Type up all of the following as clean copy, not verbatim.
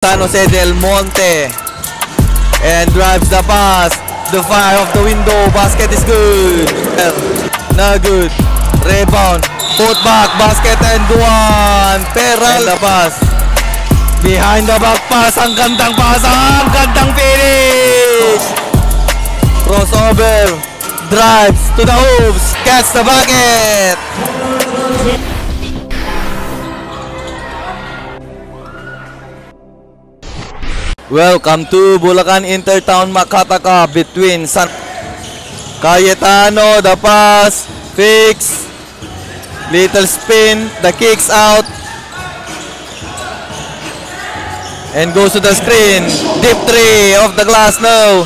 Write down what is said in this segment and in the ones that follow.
San Jose Del Monte and drives the pass. The fire of the window. Basket is good. Not good. Rebound. Put back. Basket and one. Peral. And the pass. Behind the back pass. Ang gandang pass. Ang gandang finish. Crossover. Drives to the hoops. Catch the bucket. Welcome to Bulacan Intertown Makataka between San Cayetano. The pass, fix, little spin, the kicks out, and goes to the screen. Deep three off the glass now.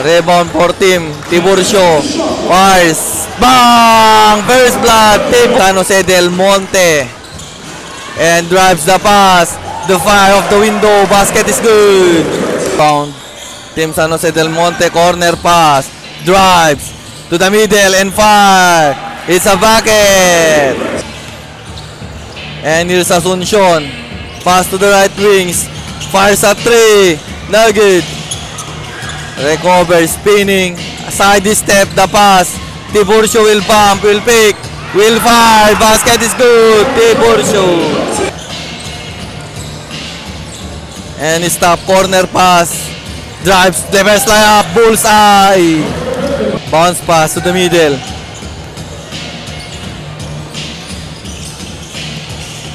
Rebound for team Tiburcio. Fires, bang! First blood, team San Jose Del Monte, and drives the pass. The fire of the window. Basket is good. Found. Team San Jose Del Monte. Corner pass. Drives to the middle and fire. It's a bucket. And here's Asuncion. Pass to the right wings. Fires at three. No good. Recover. Spinning. Side step. The pass. Tiburcio will bump. Will pick. Will fire. Basket is good. Tiburcio. And stop, corner pass. Drives, reverse layup, bullseye. Bounce pass to the middle.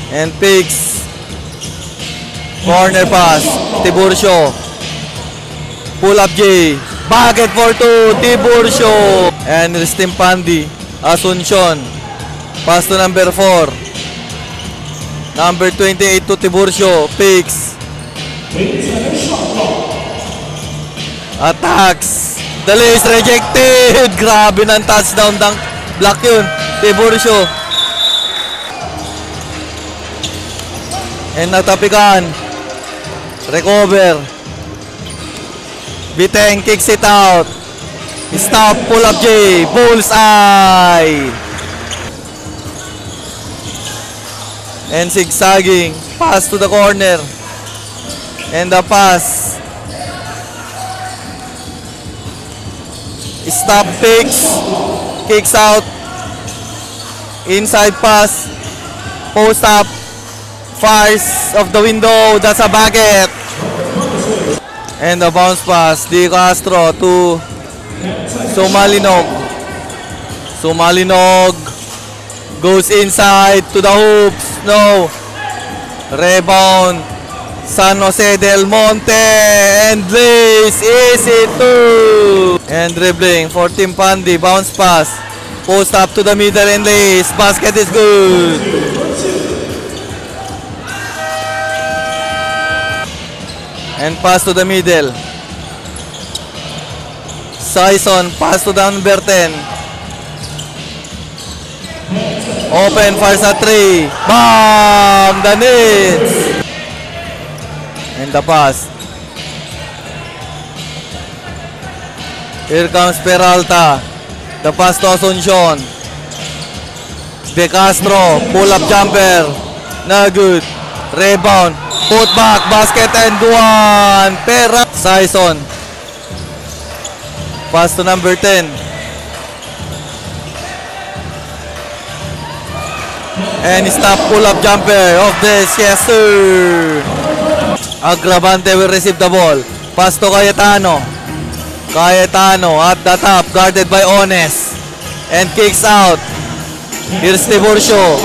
And picks. Corner pass, Tiburcio. Pull up J. Bucket for two, Tiburcio. And Ristim Pandi, Asuncion. Pass to number 4. Number 28 to Tiburcio. Picks. Attacks. The is rejected. Grabe ng touchdown dunk. Block yun. Tiburcio. And natapikan. Recover. Biteng kicks it out. Stop. Pull up J. Bullseye. And zigzagging. Pass to the corner. And the pass. Stop, picks. Kicks out. Inside pass. Post up. Fires of the window. That's a bucket. And the bounce pass. Di Castro to Sumalinog. Sumalinog goes inside to the hoops. No. Rebound. San Jose Del Monte and Blaze easy two. And dribbling for Team Pandi. Bounce pass. Post up to the middle and Lace. Basket is good. And pass to the middle. Sison. Pass to the number 10. Open. Fires at 3. Bam! The Nets. And the pass. Here comes Peralta. The pass to Asuncion. De Castro. Pull up jumper. No good. Rebound. Put back. Basket and one. Peralta. Sison. Pass to number 10. And stop. Pull up jumper of this. Yes sir. Agravante will receive the ball. Pass to Cayetano. Cayetano at the top. Guarded by Ones. And kicks out. Here's Tiburcio.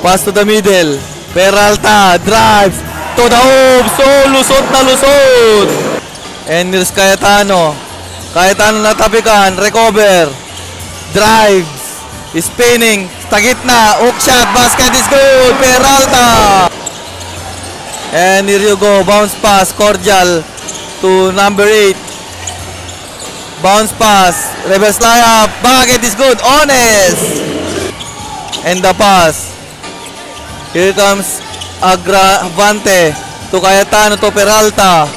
Pass to the middle. Peralta drives to the hoops. So lusot na lusot. And here's Cayetano. Cayetano natapikan. Recover. Drives. Spinning. Tagitna. Hook shot. Basket is good. Peralta. And here you go, bounce pass, Cordial to number 8. Bounce pass, reverse layup, bucket is good, Honest. And the pass. Here comes Agravante to Cayetano to Peralta.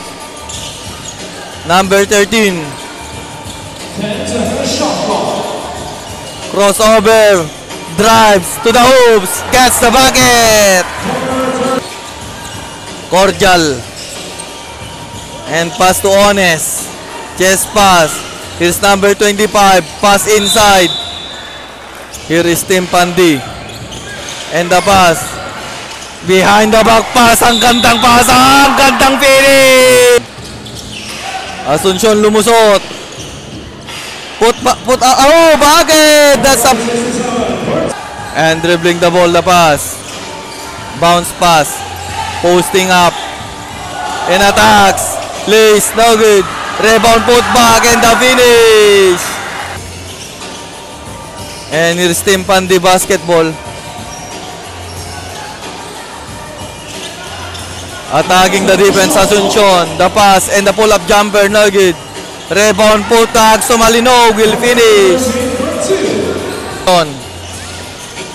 Number 13. Crossover, drives to the hoops, gets the bucket. Cordial. And pass to Ones. Chest pass. Here's number 25. Pass inside. Here is Tim Pandi. And the pass. Behind the back pass. Ang gandang pass. Ang gandang finish. Asuncion lumusot. Oh, bakit? That's a... And dribbling the ball, the pass. Bounce pass. Posting up. And attacks. Lace, no good. Rebound, put back, and the finish. And here's Tim Pandi basketball. Attacking the defense, Asuncion. The pass and the pull-up jumper, no good. Rebound, put back, Somalinog will finish.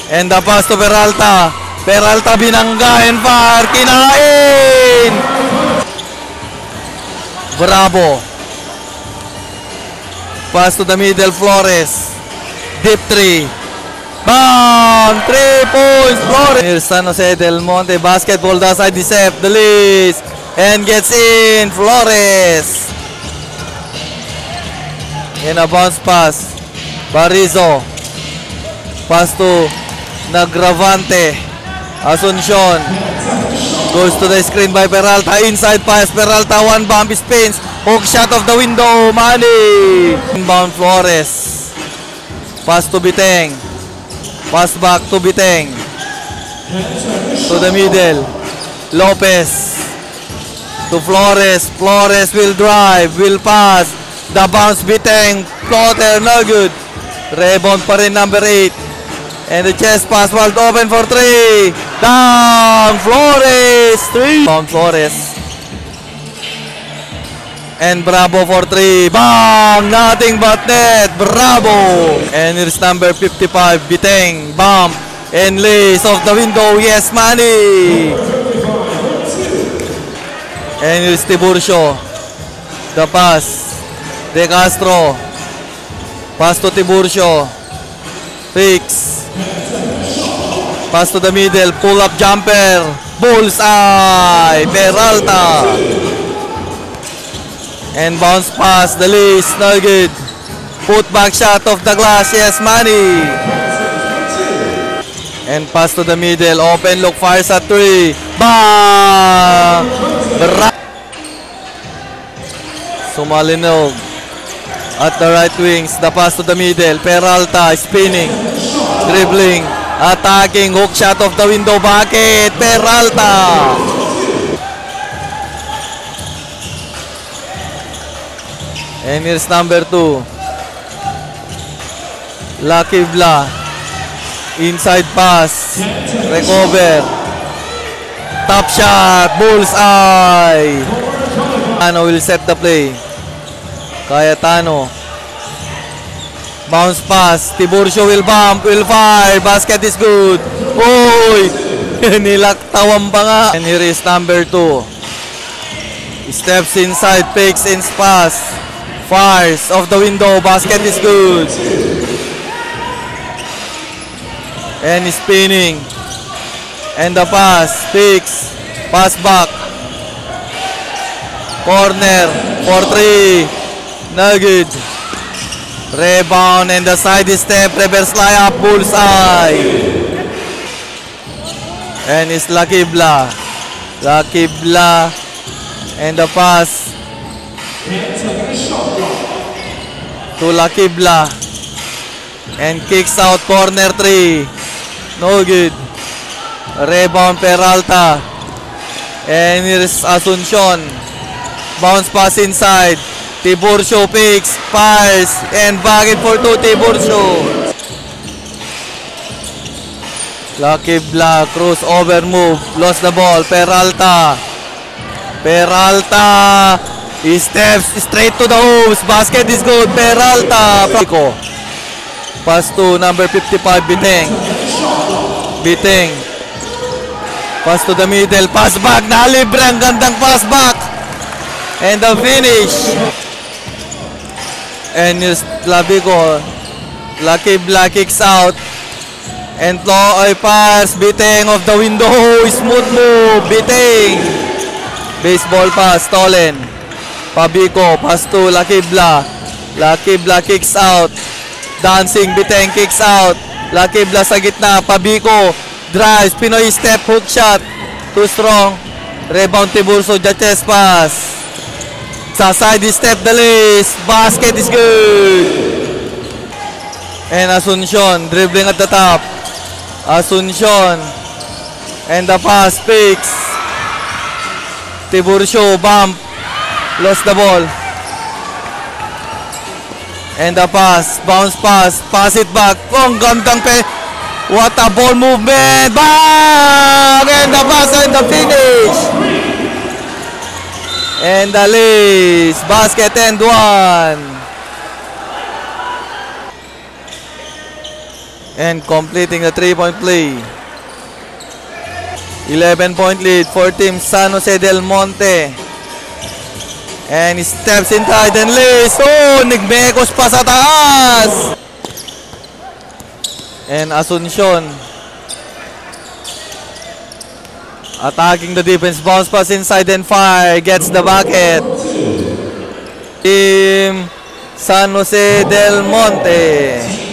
And the pass to Peralta. Peralta binangga and far. Kinain! Bravo. Pass to the middle, Flores. Deep 3. Bam! 3 points, Flores. Here's San Jose Del Monte. Basketball does side Decep. The lead. And gets in. Flores. In a bounce pass. Barizo. Pass to Nagravante. Asuncion. Goes to the screen by Peralta. Inside pass. Peralta. One bump spins. Hook shot of the window. Money. Inbound Flores. Pass to Biteng. Pass back to Biteng. To the middle. Lopez. To Flores. Flores will drive. Will pass. The bounce Biteng. Floater. No good. Rebound pa rin number 8. And the chest pass wide open for 3. Down. Flores. 3. Down Flores. And Bravo for 3. Bang! Nothing but net. Bravo. And here's number 55. Biteng. Bump. And lace off the window. Yes, money. And here's Tiburcio. The pass. De Castro. Pass to Tiburcio. Fix. Pass to the middle. Pull up jumper. Bullseye. Peralta. And bounce pass. The least. No good. Put back shot of the glass. Yes, money. And pass to the middle. Open look. Fires at 3. Bang! Somalinog. At the right wings. The pass to the middle. Peralta. Spinning. Dribbling. Attacking. Hook shot of the window. Bakit? Peralta. And here's number 2. Lucky Bla. Inside pass. Recover. Top shot. Bullseye. Ano will set the play. Cayetano. Bounce pass. Tiburcio will bump. Will fire. Basket is good. Oy! Nilaktawan pa nga. And here is number 2. Steps inside. Fakes in pass. Fires off the window. Basket is good. And spinning. And the pass. Fakes. Pass back. Corner. For 3. No good. Rebound and the side step. Reverse layup. Bullseye. And it's Lucky Bla. Lucky Bla. And the pass. To Lucky Bla. And kicks out corner 3. No good. Rebound Peralta. And here's Asuncion. Bounce pass inside. Tiburcio picks, fires, and back for 2 Tiburcio. Lucky Bla, crossover move, lost the ball. Peralta. Peralta. He steps straight to the hoops. Basket is good. Peralta. Pass to number 55, Biteng. Biteng. Pass to the middle. Pass back. Nalibre. Ang gandang pass back. And the finish. And here's Labico. Lucky Bla kicks out. And Tloy pass. Biteng off the window. Smooth move. Biteng. Baseball pass, stolen. Pabico, pass to Lakibla. Lakibla kicks out. Dancing Biteng kicks out. Lakibla sa gitna. Pabico drives. Pinoy step hook shot. Too strong. Rebound Tiburcio. Jacques pass. Sa side step Dalis. Basket is good. And Asuncion dribbling at the top. Asuncion. And the pass fix. Tiburcio bump. Lost the ball. And the pass. Bounce pass. Pass it back. Ang gandang what a ball movement. Bang! And the pass and the finish. And the lace. Basket and one. And completing the 3-point play. 11-point lead for Team San Jose Del Monte. And he steps inside and lays. Oh, nagmekos pa sa taas. And Asuncion attacking the defense. Bounce pass inside and fire. Gets the bucket. Team San Jose Del Monte.